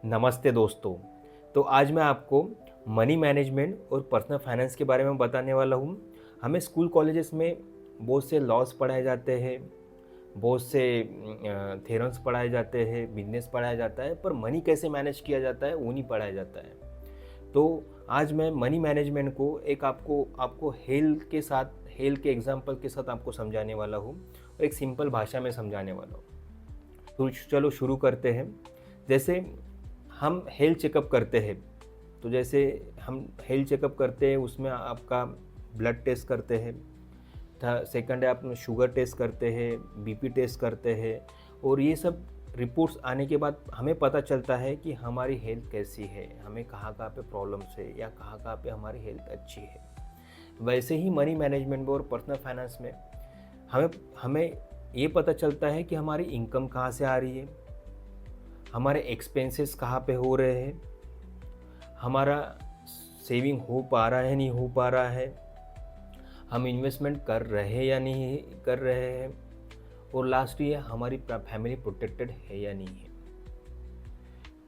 नमस्ते दोस्तों। तो आज मैं आपको मनी मैनेजमेंट और पर्सनल फाइनेंस के बारे में बताने वाला हूँ। हमें स्कूल कॉलेजेस में बहुत से लॉज पढ़ाए जाते हैं, बहुत से थ्योरम्स पढ़ाए जाते हैं, बिजनेस पढ़ाया जाता है, पर मनी कैसे मैनेज किया जाता है वो नहीं पढ़ाया जाता है। तो आज मैं मनी मैनेजमेंट को एक आपको आपको हेल्थ के एग्जांपल के साथ आपको समझाने वाला हूँ और एक सिंपल भाषा में समझाने वाला हूँ। तो चलो शुरू करते हैं। जैसे हम हेल्थ चेकअप करते हैं, तो जैसे हम हेल्थ चेकअप करते हैं उसमें आपका ब्लड टेस्ट करते हैं, सेकंड है आप शुगर टेस्ट करते हैं, बीपी टेस्ट करते हैं, और ये सब रिपोर्ट्स आने के बाद हमें पता चलता है कि हमारी हेल्थ कैसी है, हमें कहाँ कहाँ पे प्रॉब्लम्स है या कहाँ कहाँ पे हमारी हेल्थ अच्छी है। वैसे ही मनी मैनेजमेंट में और पर्सनल फाइनेंस में हमें हमें ये पता चलता है कि हमारी इनकम कहाँ से आ रही है, हमारे एक्सपेंसेस कहाँ पे हो रहे हैं, हमारा सेविंग हो पा रहा है नहीं हो पा रहा है, हम इन्वेस्टमेंट कर रहे हैं या नहीं कर रहे हैं, और लास्ट ये हमारी फैमिली प्रोटेक्टेड है या नहीं है।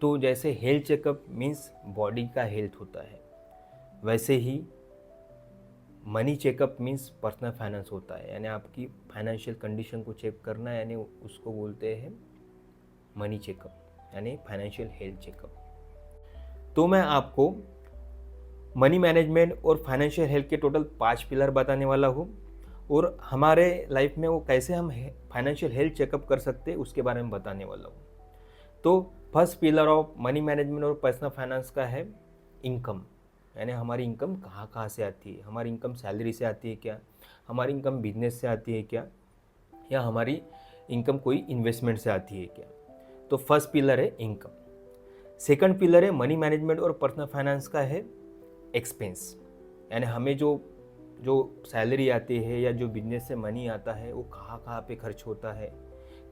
तो जैसे हेल्थ चेकअप मीन्स बॉडी का हेल्थ होता है, वैसे ही money checkup means personal finance होता है, यानी आपकी फाइनेंशियल कंडीशन को चेक करना, यानी उसको बोलते हैं मनी चेकअप, यानी फाइनेंशियल हेल्थ चेकअप। तो मैं आपको मनी मैनेजमेंट और फाइनेंशियल हेल्थ के टोटल 5 पिलर बताने वाला हूँ, और हमारे लाइफ में वो कैसे हम फाइनेंशियल हेल्थ चेकअप कर सकते हैं उसके बारे में बताने वाला हूँ। तो first pillar of money management और पर्सनल फाइनेंस का है इनकम, यानी हमारी इनकम कहाँ कहाँ से आती है। हमारी इनकम सैलरी से आती है क्या, हमारी इनकम बिजनेस से आती है क्या, या हमारी इनकम कोई इन्वेस्टमेंट से आती है क्या। तो फर्स्ट पिलर है इनकम। सेकंड पिलर है मनी मैनेजमेंट और पर्सनल फाइनेंस का है एक्सपेंस, यानी हमें जो जो सैलरी आती है या जो बिजनेस से मनी आता है वो कहाँ कहाँ पे खर्च होता है,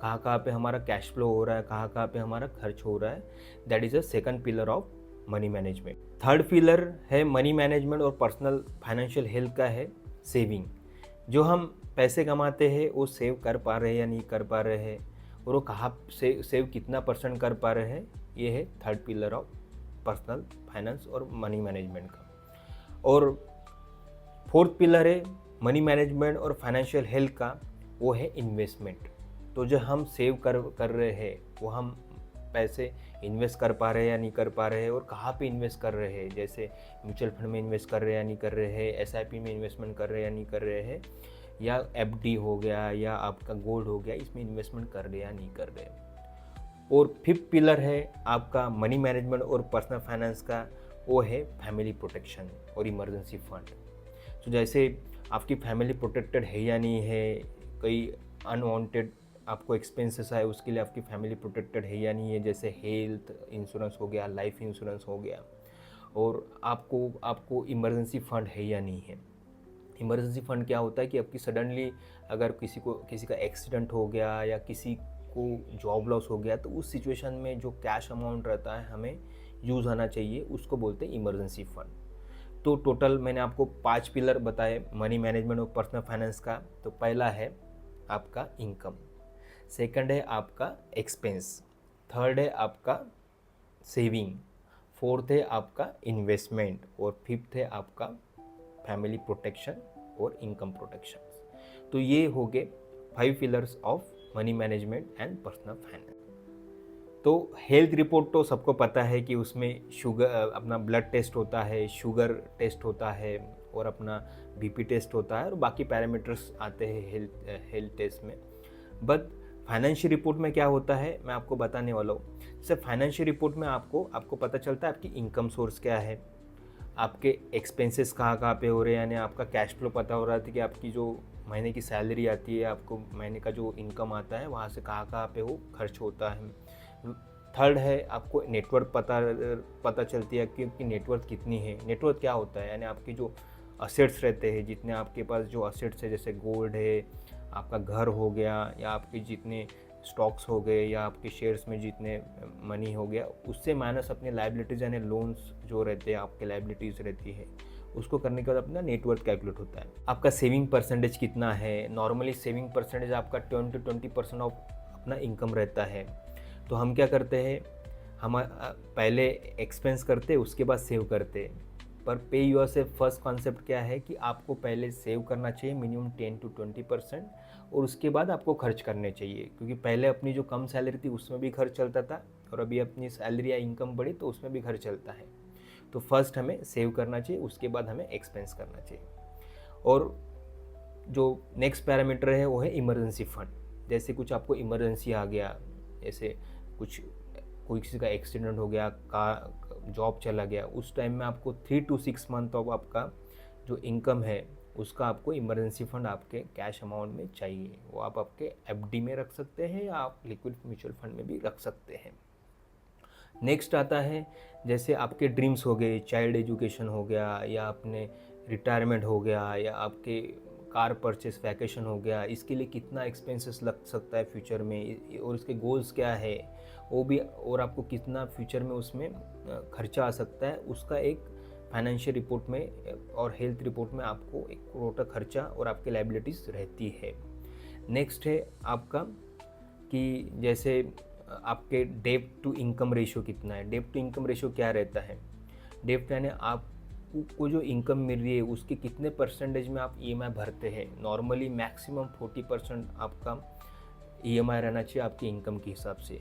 कहाँ कहाँ पे हमारा कैश फ्लो हो रहा है, कहाँ कहाँ पे हमारा खर्च हो रहा है। That is a second pillar of money management. Third pillar है मनी मैनेजमेंट और पर्सनल फाइनेंशियल हेल्थ का है सेविंग। जो हम पैसे कमाते हैं वो सेव कर पा रहे हैं या नहीं कर पा रहे हैं, और वो कहाँ से सेव कितना परसेंट कर पा रहे हैं, ये है third pillar of personal finance और मनी मैनेजमेंट का। और फोर्थ पिलर है मनी मैनेजमेंट और फाइनेंशियल हेल्थ का, वो है इन्वेस्टमेंट। तो जो हम सेव कर रहे हैं वो हम पैसे इन्वेस्ट कर पा रहे हैं या नहीं कर पा रहे हैं, और कहाँ पे इन्वेस्ट कर रहे हैं, जैसे म्यूचुअल फंड में इन्वेस्ट कर रहे हैं या नहीं कर रहे हैं, एसआईपी में इन्वेस्टमेंट कर रहे हैं या नहीं कर रहे हैं, या एफडी हो गया या आपका गोल्ड हो गया, इसमें इन्वेस्टमेंट कर रहे हैं या नहीं कर रहे हैं। और फिफ्थ पिलर है आपका मनी मैनेजमेंट और पर्सनल फाइनेंस का, वो है फैमिली प्रोटेक्शन और इमरजेंसी फंड। तो जैसे आपकी फैमिली प्रोटेक्टेड है या नहीं है, कई अनवांटेड आपको एक्सपेंसेस आए उसके लिए आपकी फैमिली प्रोटेक्टेड है या नहीं है, जैसे हेल्थ इंश्योरेंस हो गया, लाइफ इंश्योरेंस हो गया, और आपको आपको इमरजेंसी फंड है या नहीं है। इमरजेंसी फंड क्या होता है कि आपकी सडनली अगर किसी का एक्सीडेंट हो गया या किसी को जॉब लॉस हो गया, तो उस सिचुएशन में जो कैश अमाउंट रहता है हमें यूज़ आना चाहिए, उसको बोलते हैं इमरजेंसी फंड। तो टोटल मैंने आपको 5 पिलर बताए मनी मैनेजमेंट और पर्सनल फाइनेंस का। तो पहला है आपका इनकम, सेकंड है आपका एक्सपेंस, थर्ड है आपका सेविंग, फोर्थ है आपका इन्वेस्टमेंट, और फिफ्थ है आपका फैमिली प्रोटेक्शन और इनकम प्रोटेक्शन। तो ये हो गए 5 pillars of money management and personal finance. तो हेल्थ रिपोर्ट तो सबको पता है कि उसमें शुगर, अपना ब्लड टेस्ट होता है, शुगर टेस्ट होता है, और अपना बीपी टेस्ट होता है, और बाकी पैरामीटर्स आते हैं हेल्थ टेस्ट में। बट फाइनेंशियल रिपोर्ट में क्या होता है मैं आपको बताने वाला हूँ। जैसे फाइनेंशियल रिपोर्ट में आपको पता चलता है आपकी इनकम सोर्स क्या है, आपके एक्सपेंसेस कहाँ कहाँ पे हो रहे हैं, यानी आपका कैश फ्लो पता हो रहा था कि आपकी जो महीने की सैलरी आती है, आपको महीने का जो इनकम आता है वहाँ से कहाँ कहाँ पे वो खर्च होता है। थर्ड है आपको नेटवर्थ पता चलती है कि आपकी नेटवर्थ कितनी है। नेटवर्थ क्या होता है, यानी आपकी जो असेट्स रहते हैं, जितने आपके पास जो असेट्स है, जैसे गोल्ड है, आपका घर हो गया, या आपके जितने स्टॉक्स हो गए, या आपके शेयर्स में जितने मनी हो गया, उससे माइनस अपने लाइबिलिटीज़ यानी लोन्स जो रहते हैं, आपके लाइबिलिटीज़ रहती है, उसको करने के बाद अपना नेटवर्थ कैलकुलेट होता है। आपका सेविंग परसेंटेज कितना है। नॉर्मली सेविंग परसेंटेज आपका 20% ऑफ अपना इनकम रहता है। तो हम क्या करते हैं, हम पहले एक्सपेंस करते उसके बाद सेव करते। पर पे योरसेल्फ फर्स्ट कॉन्सेप्ट क्या है कि आपको पहले सेव करना चाहिए मिनिमम 10 to 20% और उसके बाद आपको खर्च करने चाहिए, क्योंकि पहले अपनी जो कम सैलरी थी उसमें भी खर्च चलता था और अभी अपनी सैलरी या इनकम बढ़ी तो उसमें भी खर्च चलता है। तो फर्स्ट हमें सेव करना चाहिए, उसके बाद हमें एक्सपेंस करना चाहिए। और जो नेक्स्ट पैरामीटर है वो है इमरजेंसी फंड। जैसे कुछ आपको इमरजेंसी आ गया, जैसे कुछ कोई किसी का एक्सीडेंट हो गया, का जॉब चला गया, उस टाइम में आपको 3 to 6 मंथ ऑफ आपका जो इनकम है उसका आपको इमरजेंसी फंड आपके कैश अमाउंट में चाहिए। वो आप आपके एफडी में रख सकते हैं या आप लिक्विड म्यूचुअल फंड में भी रख सकते हैं। नेक्स्ट आता है जैसे आपके ड्रीम्स हो गए, चाइल्ड एजुकेशन हो गया, या अपने रिटायरमेंट हो गया, या आपके कार परचेस, वैकेशन हो गया, इसके लिए कितना एक्सपेंसेस लग सकता है फ्यूचर में और इसके गोल्स क्या है वो भी, और आपको कितना फ्यूचर में उसमें खर्चा आ सकता है, उसका एक फाइनेंशियल रिपोर्ट में और हेल्थ रिपोर्ट में आपको एक टोटल खर्चा और आपके लायबिलिटीज़ रहती है। नेक्स्ट है आपका कि जैसे आपके डेब्ट टू इनकम रेशियो कितना है। डेब्ट टू इनकम रेशियो क्या रहता है? डेब्ट यानी आपको जो इनकम मिल रही है उसके कितने परसेंटेज में आप ईएमआई भरते हैं। नॉर्मली मैक्सिमम 40% आपका ईएमआई रहना चाहिए आपकी इनकम के हिसाब से।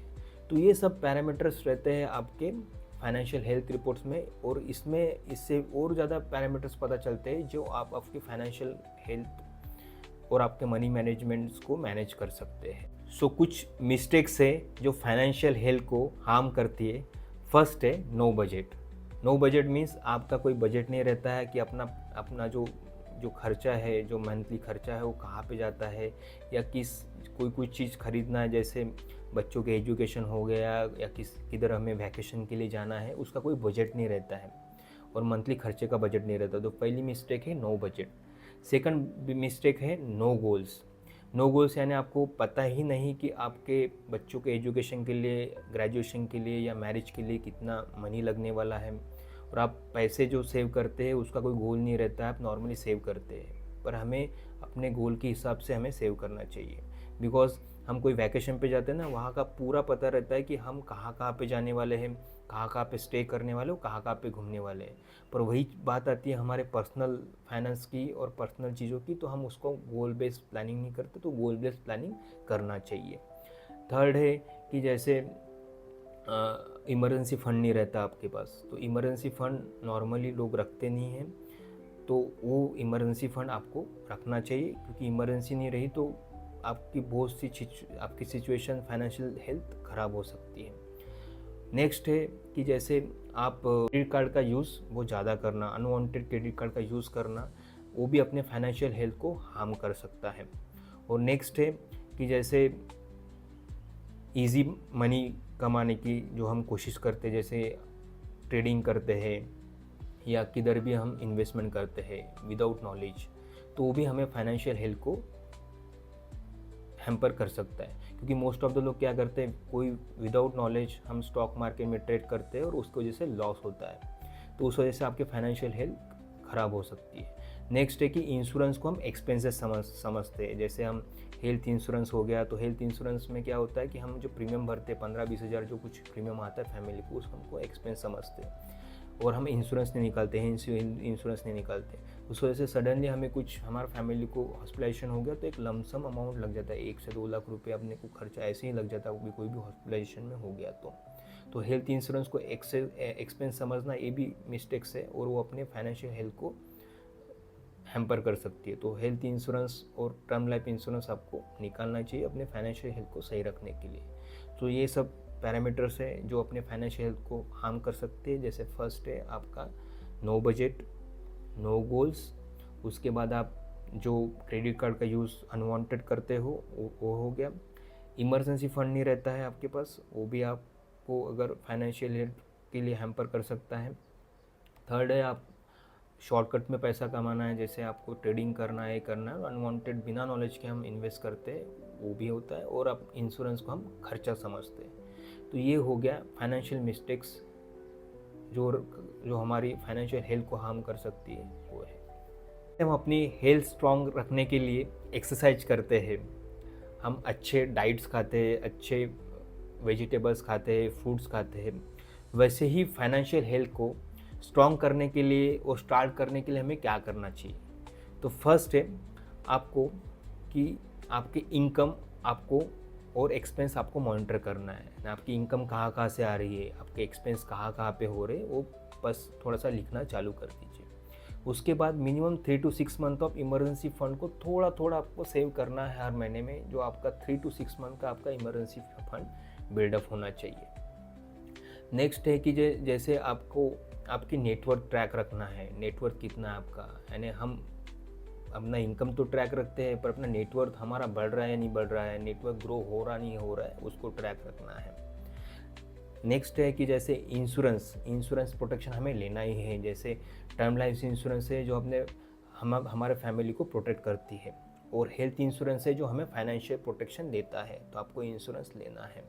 तो ये सब पैरामीटर्स रहते हैं आपके फाइनेंशियल हेल्थ रिपोर्ट्स में, और इससे और ज़्यादा पैरामीटर्स पता चलते हैं जो आप आपकी फाइनेंशियल हेल्थ और आपके मनी मैनेजमेंट्स को मैनेज कर सकते हैं। सो कुछ मिस्टेक्स है जो फाइनेंशियल हेल्थ को हार्म करती है। फर्स्ट है no budget. No budget means आपका कोई बजट नहीं रहता है कि अपना जो खर्चा है, जो मंथली खर्चा है वो कहाँ पे जाता है, या कोई चीज़ खरीदना है, जैसे बच्चों के एजुकेशन हो गया या किधर हमें वैकेशन के लिए जाना है, उसका कोई बजट नहीं रहता है और मंथली खर्चे का बजट नहीं रहता। तो पहली मिस्टेक है नो बजट। सेकंड मिस्टेक है नो गोल्स। नो गोल्स यानी आपको पता ही नहीं कि आपके बच्चों के एजुकेशन के लिए, ग्रेजुएशन के लिए या मैरिज के लिए कितना मनी लगने वाला है, और आप पैसे जो सेव करते हैं उसका कोई गोल नहीं रहता है, आप नॉर्मली सेव करते हैं। पर हमें अपने गोल के हिसाब से हमें सेव करना चाहिए, बिकॉज हम कोई वैकेशन पे जाते हैं ना, वहाँ का पूरा पता रहता है कि हम कहाँ कहाँ पे जाने वाले हैं, कहाँ कहाँ पे स्टे करने वाले हो, कहाँ कहाँ पे घूमने वाले हैं। पर वही बात आती है हमारे पर्सनल फाइनेंस की और पर्सनल चीज़ों की, तो हम उसको गोल बेस्ड प्लानिंग नहीं करते, तो गोल बेस्ड प्लानिंग करना चाहिए। थर्ड है कि जैसे इमरजेंसी फ़ंड नहीं रहता आपके पास, तो इमरजेंसी फ़ंड नॉर्मली लोग रखते नहीं हैं, तो वो इमरजेंसी फ़ंड आपको रखना चाहिए, क्योंकि इमरजेंसी नहीं रही तो आपकी बहुत सी आपकी सिचुएशन फाइनेंशियल हेल्थ ख़राब हो सकती है। नेक्स्ट है कि जैसे आप क्रेडिट कार्ड का यूज़ वो ज़्यादा करना, अनवांटेड क्रेडिट कार्ड का यूज़ करना, वो भी अपने फाइनेंशियल हेल्थ को हार्म कर सकता है। और नेक्स्ट है कि जैसे इजी मनी कमाने की जो हम कोशिश करते हैं, जैसे ट्रेडिंग करते हैं या किधर भी हम इन्वेस्टमेंट करते हैं विदाउट नॉलेज, तो वो भी हमें फाइनेंशियल हेल्थ को हैम्पर कर सकता है। क्योंकि मोस्ट ऑफ द लोग क्या करते हैं, कोई विदाउट नॉलेज हम स्टॉक मार्केट में ट्रेड करते हैं और उसकी वजह से लॉस होता है, तो उस वजह से आपके फाइनेंशियल हेल्थ ख़राब हो सकती है। नेक्स्ट है कि इंश्योरेंस को हम एक्सपेंसेस समझते हैं। जैसे हम हेल्थ इंश्योरेंस हो गया, तो हेल्थ इंश्योरेंस में क्या होता है कि हम जो प्रीमियम भरते हैं 15-20 हज़ार जो कुछ प्रीमियम आता है फैमिली को, उसको हमको एक्सपेंस समझते हैं और हम इंश्योरेंस नहीं निकालते हैं, इंश्योरेंस नहीं निकालते। उस वजह से सडनली हमें कुछ, हमारे फैमिली को हॉस्पिटलाइजेशन हो गया तो एक लमसम अमाउंट लग जाता है, 1 से 2 लाख रुपये अपने को खर्चा ऐसे ही लग जाता है कोई भी हॉस्पिटलाइजेशन में हो गया तो हेल्थ इंश्योरेंस को एक्सपेंस समझना ये भी मिस्टेक्स है और वो अपने फाइनेंशियल हेल्थ को हैम्पर कर सकती है। तो हेल्थ इंश्योरेंस और टर्म लाइफ इंश्योरेंस आपको निकालना चाहिए अपने फाइनेंशियल हेल्थ को सही रखने के लिए। तो ये सब पैरामीटर्स है जो अपने फाइनेंशियल हेल्थ को हार्म कर सकते हैं। जैसे फर्स्ट है आपका नो बजट, नो गोल्स, उसके बाद आप जो क्रेडिट कार्ड का यूज़ अनवांटेड करते हो वो हो गया। इमरजेंसी फंड नहीं रहता है आपके पास, वो भी आपको अगर फाइनेंशियल हेल्थ के लिए हैम्पर कर सकता है। थर्ड है आप शॉर्टकट में पैसा कमाना है, जैसे आपको ट्रेडिंग करना है, करना है, अनवांटेड बिना नॉलेज के हम इन्वेस्ट करते हैं, वो भी होता है। और आप इंश्योरेंस को हम खर्चा समझते हैं। तो ये हो गया फाइनेंशियल मिस्टेक्स जो हमारी फाइनेंशियल हेल्थ को हार्म कर सकती है, वो है। हम अपनी हेल्थ स्ट्रॉन्ग रखने के लिए एक्सरसाइज करते हैं, हम अच्छे डाइट्स खाते हैं, अच्छे वेजिटेबल्स खाते हैं, फ्रूट्स खाते हैं, वैसे ही फाइनेंशियल हेल्थ को स्ट्रॉन्ग करने के लिए और स्टार्ट करने के लिए हमें क्या करना चाहिए। तो फर्स्ट है आपको कि आपकी इनकम आपको और एक्सपेंस आपको मॉनिटर करना है। आपकी इनकम कहाँ कहाँ से आ रही है, आपके एक्सपेंस कहाँ कहाँ पे हो रहे हैं, वो बस थोड़ा सा लिखना चालू कर दीजिए। उसके बाद minimum 3 to 6 month of emergency fund को थोड़ा थोड़ा आपको सेव करना है हर महीने में, जो आपका 3 to 6 मंथ का आपका इमरजेंसी फंड बिल्डअप होना चाहिए। नेक्स्ट है कि जैसे आपको आपकी नेटवर्क ट्रैक रखना है, नेटवर्क कितना है आपका, यानी हम अपना इनकम तो ट्रैक रखते हैं पर अपना नेटवर्क हमारा बढ़ रहा है या नहीं बढ़ रहा है, नेटवर्क ग्रो हो रहा नहीं हो रहा है, उसको ट्रैक रखना है। नेक्स्ट है कि जैसे इंश्योरेंस प्रोटेक्शन हमें लेना ही है। जैसे टर्म लाइफ इंश्योरेंस है जो अपने हमारे फैमिली को प्रोटेक्ट करती है, और हेल्थ इंश्योरेंस है जो हमें फाइनेंशियल प्रोटेक्शन देता है, तो आपको इंश्योरेंस लेना है।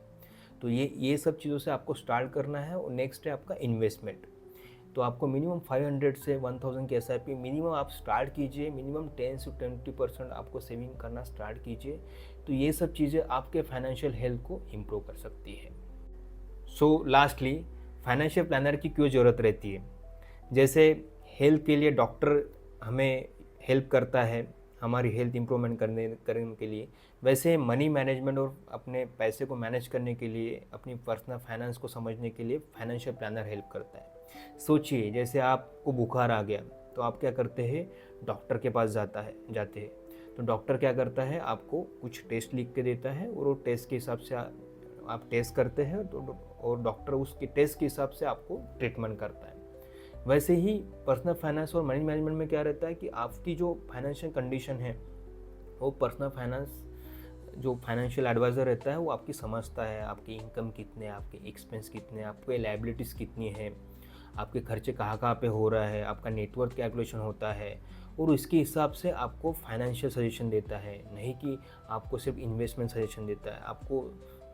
तो ये सब चीज़ों से आपको स्टार्ट करना है। और नेक्स्ट है आपका इन्वेस्टमेंट। तो आपको मिनिमम 500 से 1000 की SIP मिनिमम आप स्टार्ट कीजिए, मिनिमम 10 से 20% आपको सेविंग करना स्टार्ट कीजिए। तो ये सब चीज़ें आपके फाइनेंशियल हेल्थ को इम्प्रूव कर सकती है। सो लास्टली, फाइनेंशियल प्लानर की क्यों ज़रूरत रहती है। जैसे हेल्थ के लिए डॉक्टर हमें हेल्प करता है हमारी हेल्थ इंप्रूवमेंट करने के लिए, वैसे मनी मैनेजमेंट और अपने पैसे को मैनेज करने के लिए, अपनी पर्सनल फाइनेंस को समझने के लिए फाइनेंशियल प्लानर हेल्प करता है। सोचिए, जैसे आपको बुखार आ गया तो आप क्या करते हैं, डॉक्टर के पास जाते हैं। तो डॉक्टर क्या करता है, आपको कुछ टेस्ट लिख के देता है, और वो टेस्ट के हिसाब से आप टेस्ट करते हैं, तो और डॉक्टर उसके टेस्ट के हिसाब से आपको ट्रीटमेंट करता है। वैसे ही पर्सनल फाइनेंस और मनी मैनेजमेंट में क्या रहता है कि आपकी जो फाइनेंशियल कंडीशन है, वो पर्सनल फाइनेंस जो फाइनेंशियल एडवाइज़र रहता है वो आपकी समझता है, आपकी इनकम कितने, आपके एक्सपेंस कितने, आपके लायबिलिटीज़ कितनी है, आपके खर्चे कहाँ कहाँ पे हो रहा है, आपका नेटवर्क कैलकुलेशन होता है, और उसके हिसाब से आपको फाइनेंशियल सजेशन देता है। नहीं कि आपको सिर्फ इन्वेस्टमेंट सजेशन देता है, आपको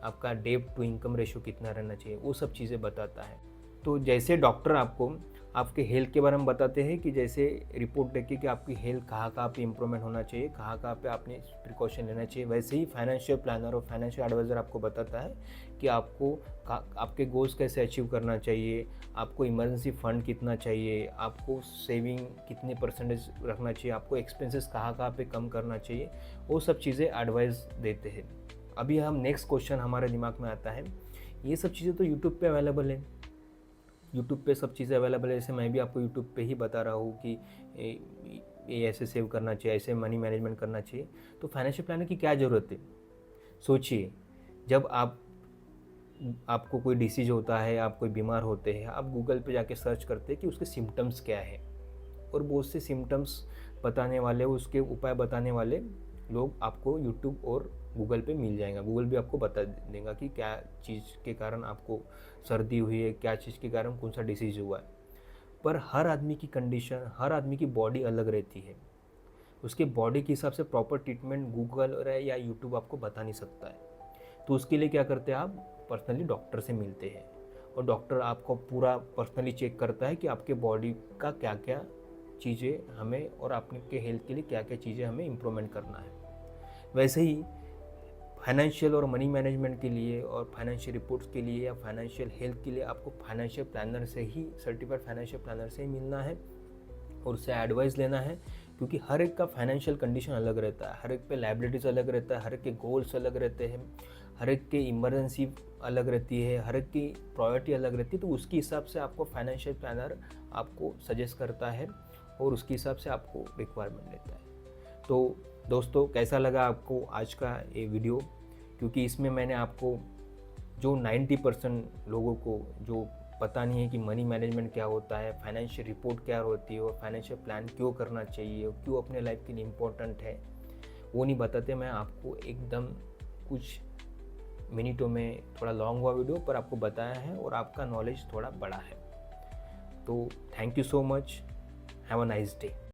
आपका डेट टू इनकम रेशियो कितना रहना चाहिए, वो सब चीज़ें बताता है। तो जैसे डॉक्टर आपको आपके हेल्थ के बारे में बताते हैं कि जैसे रिपोर्ट देखे कि आपकी हेल्थ कहाँ कहाँ पे इम्प्रूवमेंट होना चाहिए, कहाँ कहाँ पे आपने प्रिकॉशन लेना चाहिए, वैसे ही फाइनेंशियल प्लानर और फाइनेंशियल एडवाइज़र आपको बताता है कि आपको आपके गोल्स कैसे अचीव करना चाहिए, आपको इमरजेंसी फंड कितना चाहिए, आपको सेविंग कितने परसेंटेज रखना चाहिए, आपको एक्सपेंसेस कहाँ पे कम करना चाहिए, वो सब चीज़ें एडवाइस देते हैं। अभी हम नेक्स्ट क्वेश्चन हमारे दिमाग में आता है, ये सब चीज़ें तो यूट्यूब पे अवेलेबल है, यूट्यूब पे सब चीज़ें अवेलेबल है। जैसे मैं भी आपको यूट्यूब पे ही बता रहा हूँ कि ये ऐसे सेव करना चाहिए, ऐसे मनी मैनेजमेंट करना चाहिए, तो फाइनेंशियल प्लानर की क्या ज़रूरत है। सोचिए, जब आपको कोई डिसीज होता है, आप कोई बीमार होते हैं, आप गूगल पे जाके सर्च करते हैं कि उसके सिम्टम्स क्या है, और बहुत से सिम्टम्स बताने वाले, उसके उपाय बताने वाले लोग आपको यूट्यूब और गूगल पे मिल जाएगा। गूगल भी आपको बता देगा कि क्या चीज़ के कारण आपको सर्दी हुई है, क्या चीज़ के कारण कौन सा डिसीज़ हुआ है। पर हर आदमी की कंडीशन, हर आदमी की बॉडी अलग रहती है, उसके बॉडी के हिसाब से प्रॉपर ट्रीटमेंट गूगल या यूट्यूब आपको बता नहीं सकता है। तो उसके लिए क्या करते हैं, आप पर्सनली डॉक्टर से मिलते हैं, और डॉक्टर आपको पूरा पर्सनली चेक करता है कि आपके बॉडी का क्या क्या चीज़ें हमें, और आपके हेल्थ के लिए क्या क्या चीज़ें हमें इम्प्रूवमेंट करना है। वैसे ही फाइनेंशियल और मनी मैनेजमेंट के लिए, और फाइनेंशियल रिपोर्ट्स के लिए, या फाइनेंशियल हेल्थ के लिए आपको फाइनेंशियल प्लानर से ही, सर्टिफाइड फाइनेंशियल प्लानर से ही मिलना है और उससे एडवाइस लेना है। क्योंकि हर एक का फाइनेंशियल कंडीशन अलग रहता है, हर एक पे लायबिलिटीज़ अलग रहता है, हर एक के गोल्स अलग रहते हैं, हर एक के इमरजेंसी अलग रहती है, हर एक की प्रायोरिटी अलग रहती है। तो उसके हिसाब से आपको फाइनेंशियल प्लानर आपको सजेस्ट करता है, और उसके हिसाब से आपको रिक्वायरमेंट देता है। तो दोस्तों, कैसा लगा आपको आज का ये वीडियो। क्योंकि इसमें मैंने आपको जो 90% लोगों को जो पता नहीं है कि मनी मैनेजमेंट क्या होता है, फाइनेंशियल रिपोर्ट क्या होती है, और फाइनेंशियल प्लान क्यों करना चाहिए, और क्यों अपने लाइफ के लिए इम्पोर्टेंट है, वो नहीं बताते। मैं आपको एकदम कुछ मिनटों में, थोड़ा लॉन्ग हुआ वीडियो पर आपको बताया है, और आपका नॉलेज थोड़ा बड़ा है। तो thank you so much, have a nice day.